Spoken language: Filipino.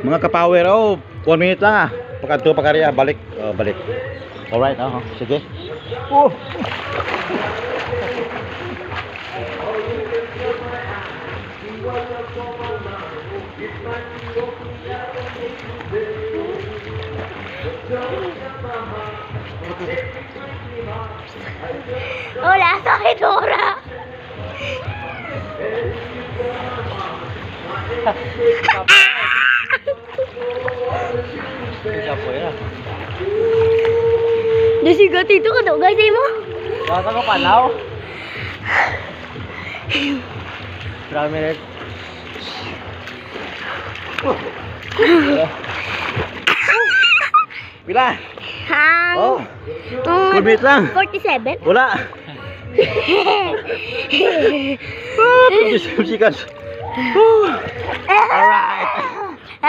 Mga kapower, 1 minute lang Pagkanto pa kariya, balik. Balik. Alright, sige. Wala sa akin, Dora. Nasigat ito ka daw, guys, mo? Baka ko panaw. Minutes. Pila? Hang. 1 minute lang. 47? Wala. 27 seconds. Alright.